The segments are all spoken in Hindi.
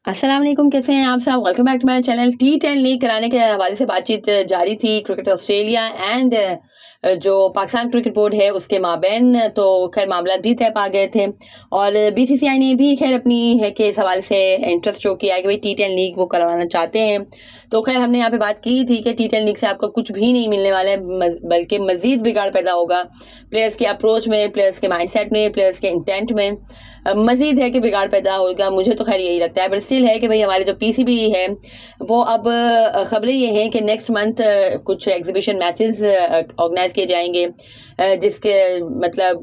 अस्सलाम वालेकुम, कैसे हैं आप सब। Welcome back to my channel. T10 league कराने के हवाले से बातचीत जारी थी क्रिकेट ऑस्ट्रेलिया एंड जो पाकिस्तान क्रिकेट बोर्ड है उसके माबैन। तो खैर मामला भी तय पा गए थे और बीसीसीआई ने भी खैर अपनी है कि इस हवाले से इंटरेस्ट शो किया है कि भाई T10 लीग वो करवाना चाहते हैं। तो खैर हमने यहाँ पे बात की थी कि T10 लीग से आपको कुछ भी नहीं मिलने वाला है, बल्कि मजीद बिगाड़ पैदा होगा प्लेयर्स के अप्रोच में, प्लेयर्स के माइंडसेट में, प्लेयर्स के इंटेंट में। मजीद है कि बिगाड़ पैदा होगा, मुझे तो खैर यही लगता है। बट स्टिल है कि भाई हमारे जो पीसीबी है वो अब खबरें ये हैं कि नेक्स्ट मंथ कुछ एग्जीबिशन मैचेस ऑर्गेनाइज किए जाएंगे, जिसके मतलब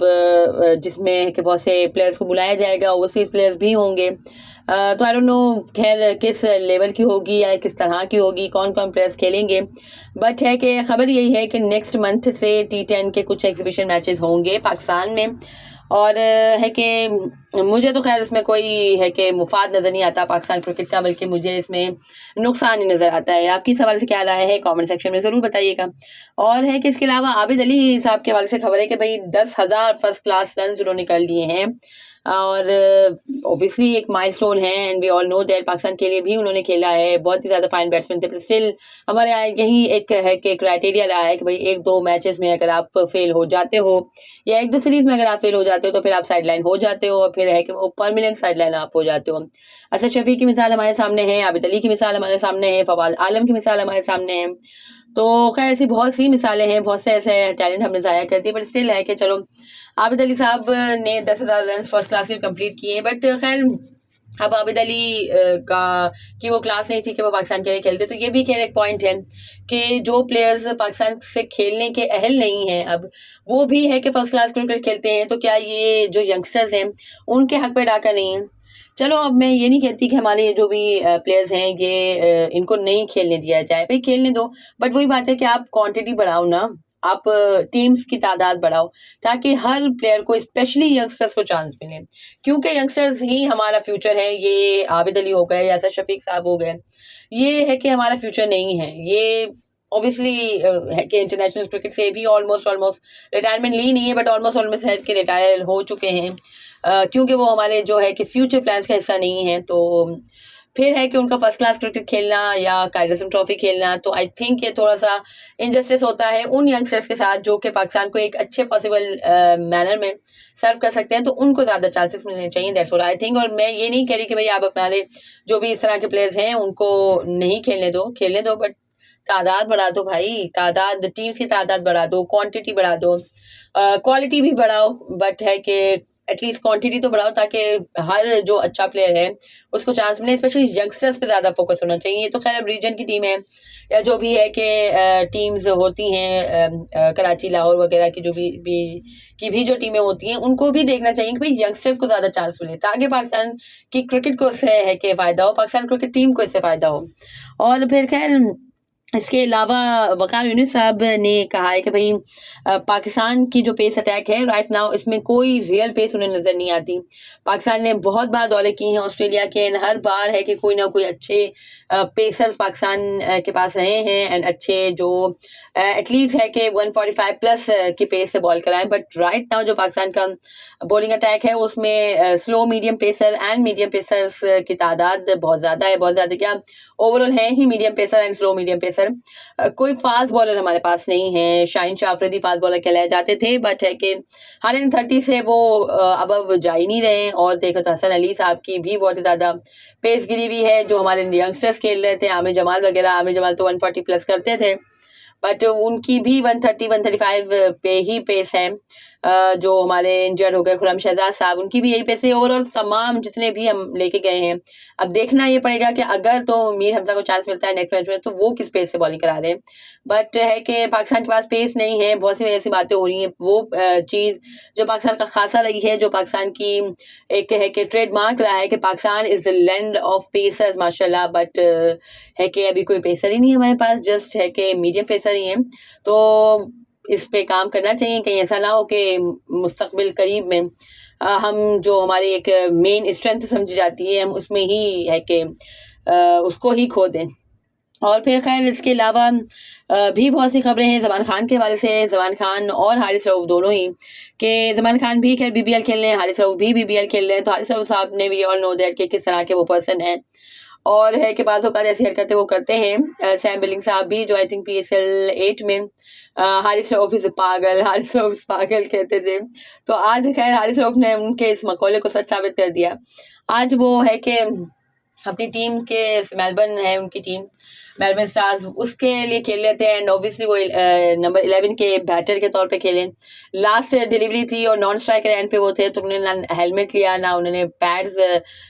जिसमें कि बहुत से प्लेयर्स को बुलाया जाएगा, ओवरसीज प्लेयर्स भी होंगे। तो आई डोंट नो खैर किस लेवल की होगी या किस तरह की होगी, कौन कौन प्लेयर्स खेलेंगे। बट है कि खबर यही है कि नेक्स्ट मंथ से T10 के कुछ एग्जीबिशन मैचेस होंगे पाकिस्तान में। और है कि मुझे तो खैर इसमें कोई है कि मुफाद नज़र नहीं आता पाकिस्तान क्रिकेट का, बल्कि मुझे इसमें नुकसान ही नज़र आता है। आपकी सवाल से क्या राय है कमेंट सेक्शन में ज़रूर बताइएगा। और है कि इसके अलावा आबिद अली साहब के हवाले से खबर है कि भाई 10,000 फर्स्ट क्लास रन उन्होंने कर लिए हैं और ऑब्वियसली एक माइलस्टोन है and we all know that Pakistan के लिए भी उन्होंने खेला है। बहुत ही ज़्यादा फाइन बैट्समैन थे, पर स्टिल हमारे यहाँ यही एक है कि क्राइटेरिया रहा है कि भाई एक दो मैचेस में अगर आप फेल हो जाते हो या एक दो सीरीज में अगर आप फेल हो जाते हो तो फिर आप साइडलाइन हो जाते हो और फिर है कि वो परमानेंट साइडलाइन आप हो जाते हो। असद शफी की मिसाल हमारे सामने है, आबिद अली की मिसाल हमारे सामने है, फवाद आलम की मिसाल हमारे सामने है। तो खैर ऐसी बहुत सी मिसालें हैं, बहुत से ऐसे टैलेंट हमने ज़ाया कर दिए, बट स्टिल है कि चलो आबिद अली साहब ने 10,000 रन फर्स्ट क्लास के कंप्लीट किए। बट खैर अब आबिद अली का की वो क्लास नहीं थी कि वो पाकिस्तान के लिए खेलते। तो ये भी खैर एक पॉइंट है कि जो प्लेयर्स पाकिस्तान से खेलने के अहल नहीं हैं अब, वो भी है कि फर्स्ट क्लास क्रिकेट खेलते हैं। तो क्या ये जो यंगस्टर्स हैं उनके हक पे डाका नहीं है? चलो अब मैं ये नहीं कहती कि हमारे ये जो भी प्लेयर्स हैं ये इनको नहीं खेलने दिया जाए, भाई खेलने दो। बट वही बात है कि आप क्वांटिटी बढ़ाओ ना, आप टीम्स की तादाद बढ़ाओ ताकि हर प्लेयर को, स्पेशली यंगस्टर्स को चांस मिले, क्योंकि यंगस्टर्स ही हमारा फ्यूचर है। ये आबिद अली हो गए या असद शफीक साहब हो गए, ये है कि हमारा फ्यूचर नहीं है। ये ऑब्वियसली है कि इंटरनेशनल क्रिकेट से भी ऑलमोस्ट ऑलमोस्ट रिटायरमेंट ली नहीं है, बट ऑलमोस्ट ऑलमोस्ट है कि रिटायर हो चुके हैं, क्योंकि वो हमारे जो है कि फ्यूचर प्लान्स का हिस्सा नहीं है। तो फिर है कि उनका फर्स्ट क्लास क्रिकेट खेलना या कायदरअज़म ट्रॉफी खेलना, तो आई थिंक ये थोड़ा सा इनजस्टिस होता है उन यंगस्टर्स के साथ जो कि पाकिस्तान को एक अच्छे पॉसिबल मैनर में सर्व कर सकते हैं। तो उनको ज़्यादा चांसेस मिलने चाहिए, दैट्स व्हाट आई थिंक। और मैं ये नहीं कह रही कि भाई आप अपने जो भी इस तरह के प्लेयर्स हैं उनको नहीं खेलने दो, खेलने दो, बट तादाद बढ़ा दो भाई, तादाद टीम्स की तादाद बढ़ा दो, क्वांटिटी बढ़ा दो, क्वालिटी भी बढ़ाओ। बट है कि एटलीस्ट क्वांटिटी तो बढ़ाओ ताकि हर जो अच्छा प्लेयर है उसको चांस मिले। स्पेशली यंगस्टर्स पे ज़्यादा फोकस होना चाहिए। ये तो खैर अब रीजन की टीम है या जो भी है कि टीम्स होती हैं कराची, लाहौर वगैरह की जो भी जो टीमें होती हैं, उनको भी देखना चाहिए कि भाई यंगस्टर्स को ज़्यादा चांस मिले ताकि पाकिस्तान की क्रिकेट को इससे है कि फ़ायदा हो, पाकिस्तान क्रिकेट टीम को इससे फ़ायदा हो। और फिर खैर इसके अलावा वकार यूनिस साहब ने कहा है कि भाई पाकिस्तान की जो पेस अटैक है राइट नाउ, इसमें कोई रियल पेस उन्हें नज़र नहीं आती। पाकिस्तान ने बहुत बार दौरे किए हैं ऑस्ट्रेलिया के, हर बार है कि कोई ना कोई अच्छे पेसर्स पाकिस्तान के पास रहे हैं एंड अच्छे जो एटलीस्ट है कि 145 प्लस की पेस से बॉल कराएं। बट राइट नाउ जो पाकिस्तान का बॉलिंग अटैक है उसमें slow medium pacer and medium pacers की तादाद बहुत ज़्यादा है, बहुत ज़्यादा क्या ओवरऑल है ही medium pacer and slow medium pacer. कोई फास्ट बॉलर हमारे पास नहीं है। शाहीन शाह अफरीदी फास्ट बॉलर कहलाए जाते थे, बट है कि 130 से वो अब जा ही नहीं रहे। और देखो तो हसन अली साहब की भी बहुत ही ज़्यादा पेस गिरी हुई है। जो हमारे यंगस्टर्स खेल रहे थे, आमिर जमाल वगैरह, आमिर जमाल तो 140 प्लस करते थे, बट उनकी भी 130-135 पे ही पेस है। जो हमारे इंजर्ड हो गए खुरम शहजाद साहब, उनकी भी यही पेस है। ओवरऑल तमाम जितने भी हम लेके गए हैं, अब देखना ये पड़ेगा कि अगर तो मीर हमजा को चांस मिलता है नेक्स्ट मैच में तो वो किस पेस से बॉलिंग करा रहे हैं। बट है कि पाकिस्तान के पास पेस नहीं है, बहुत सी ऐसी बातें हो रही हैं। वो चीज़ जो पाकिस्तान का खासा रही है, जो पाकिस्तान की एक है कि ट्रेडमार्क रहा है कि Pakistan is the land of pacers माशाल्लाह, बट है कि अभी कोई पेसर ही नहीं है हमारे पास, जस्ट है कि मीडियम पेसर ही हैं। तो इस पे काम करना चाहिए, कहीं ऐसा ना हो कि मुस्तकबिल करीब में हम जो हमारी एक मेन स्ट्रेंथ समझी जाती है हम उसमें ही है कि उसको ही खो दें। और फिर खैर इसके अलावा भी बहुत सी खबरें हैं ज़मान खान के हवाले से। ज़मान खान और हारिस रऊफ़ दोनों ही, कि ज़मान खान भी खैर बीबीएल खेल रहे हैं, हारिस रऊफ़ भी बीबीएल खेल रहे हैं। तो हारिस रऊफ़ साहब ने वी ऑल नो दैट कि किस तरह के वो पर्सन हैं, और है कि बाज़ औक़ात ऐसी हरकतें वो करते हैं। सैम बिलिंग साहब भी, जो आई थिंक पीएसएल 8 में हारिस रऊफ़ इज़ पागल, हारिस रऊफ़ इज़ पागल कहते थे। तो आज खैर हारिस रऊफ़ ने उनके इस मकौले को सच साबित कर दिया। आज वो है कि अपनी टीम के, मेलबर्न है उनकी टीम, मेलबर्न स्टार्स, उसके लिए खेल लेते हैं। एंड ऑब्वियसली वो नंबर 11 के बैटर के तौर पे खेलें। लास्ट डिलीवरी थी और नॉन स्ट्राइकर एंड पे वो थे, तो उन्होंने ना हेलमेट लिया ना उन्होंने पैड्स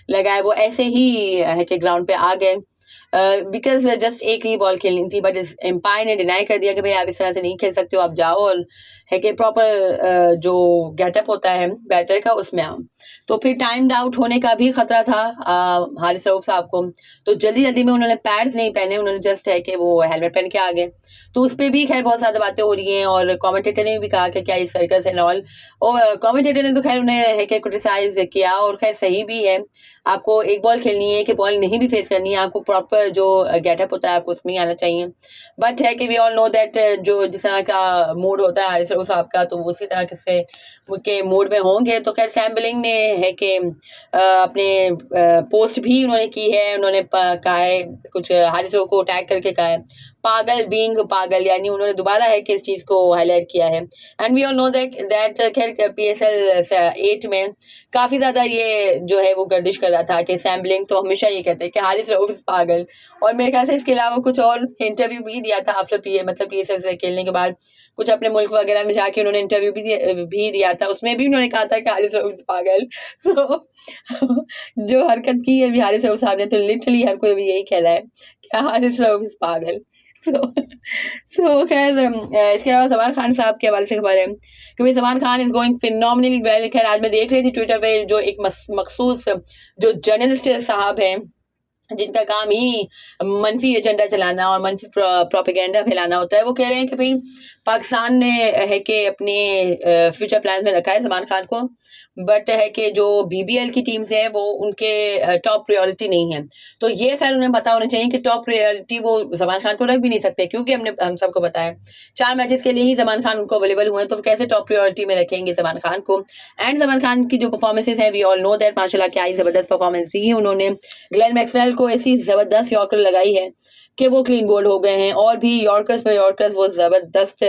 लगाए, वो ऐसे ही है कि ग्राउंड पे आ गए, बिकॉज जस्ट एक ही बॉल खेलनी थी। बट इस एम्पायर ने डिनाई कर दिया कि भाई आप इस तरह से नहीं खेल सकते हो, आप जाओ और है कि प्रॉपर जो गेटअप होता है बैटर का उसमें आओ। तो फिर टाइम्ड आउट होने का भी खतरा था हारिस रऊफ़ साहब को, तो जल्दी जल्दी में उन्होंने पैड्स नहीं पहने, उन्होंने जस्ट है कि वो हेलमेट पहन के आ गए। तो उस पर भी खैर बहुत ज़्यादा बातें हो रही हैं, और कमेंटेटर ने भी कहा कि क्या इस सर्कस एंड ऑल, और कमेंटेटर ने तो खैर उन्हें है कि क्रिटिसाइज किया, और खैर सही भी है। आपको एक बॉल खेलनी है कि बॉल नहीं भी फेस करनी है, आपको प्रॉपर जो गेटअप होता है आपको उसमें ही आना चाहिए। बट है कि वी ऑल नो दैट जो जिस तरह का मूड होता है हारिस रऊफ़ साहब का, तो वो उसी तरह से के मूड में होंगे। तो खैर सैम बिलिंग ने है कि अपने पोस्ट भी उन्होंने की है, उन्होंने कहा है कुछ हारिस रऊफ़ को टैग करके कहा है पागल बीइंग पागल, यानी उन्होंने दोबारा है कि इस चीज़ को हाईलाइट किया है। And we all know that खैर पीएसएल 8 में काफ़ी ज़्यादा ये जो है वो गर्दिश कर रहा था कि सैम बिलिंग तो हमेशा ये कहते हैं कि हारिस रऊफ़ पागल, और मेरे ख्याल से इसके अलावा कुछ और इंटरव्यू भी दिया था आफ्टर पीएसएल से खेलने के बाद, कुछ अपने मुल्क वगैरह में जाके उन्होंने इंटरव्यू भी दिया था, उसमें भी उन्होंने कहा था कि हारिस रऊफ़ पागल। तो जो हरकत की है हारिस रऊफ़ साहब ने, तो लिटरली हर कोई भी यही कहला है कि हारिस रऊफ़ पागल। सो खैर इसके अलावा ज़मान खान साहब के हवाले से खबर है कि भाई Zaman Khan is going phenomenally well. खैर आज मैं देख रही थी ट्विटर पे, जो एक मखसूस जो जर्नलिस्ट साहब हैं जिनका काम ही मनफी एजेंडा चलाना और मनफी प्रोपेगेंडा फैलाना होता है, वो कह रहे हैं कि भाई पाकिस्तान ने है कि अपने फ्यूचर प्लान्स में रखा है ज़मान खान को, बट है कि जो बीबीएल की टीम्स हैं वो उनके टॉप प्रायोरिटी नहीं है। तो ये खैर उन्हें पता होना चाहिए कि टॉप प्रायोरिटी वो ज़मान खान को रख भी नहीं सकते, क्योंकि हम सबको पता है 4 मैचेस के लिए ही ज़मान खान उनको अवेलेबल हुए हैं, तो कैसे टॉप प्रायोरिटी में रखेंगे ज़मान खान को। एंड ज़मान खान की जो परफॉर्मेंसेज हैं वी ऑल नो दैट माशाल्लाह क्या ही ज़बरदस्त परफॉर्मेंस दी है उन्होंने। ग्लेन मैक्सवेल को ऐसी ज़बरदस्त यॉर्कर लगाई है कि वो क्लीन बोल्ड हो गए हैं, और भी यॉर्कर्स पे यॉर्कर्स वो ज़बरदस्त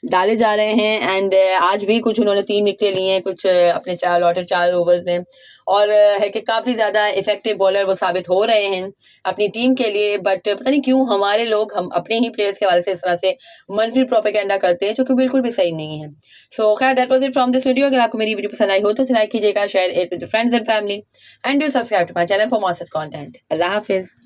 डाले जा रहे हैं। एंड आज भी कुछ उन्होंने 3 विकेटें ली हैं कुछ अपने 4 ओवर्स में, और है कि काफ़ी ज़्यादा इफेक्टिव बॉलर वो साबित हो रहे हैं अपनी टीम के लिए। बट पता नहीं क्यों हमारे लोग हम अपने ही प्लेयर्स के हवाले से इस तरह से मनफी प्रोपेगेंडा करते हैं, जो कि बिल्कुल भी सही नहीं है। सो खैर that was it from this video. अगर आपको मेरी वीडियो पसंद आई हो तो लाइक कीजिएगा, share it with friends and family, and do subscribe to my channel for more such content. Allah हाफिज़।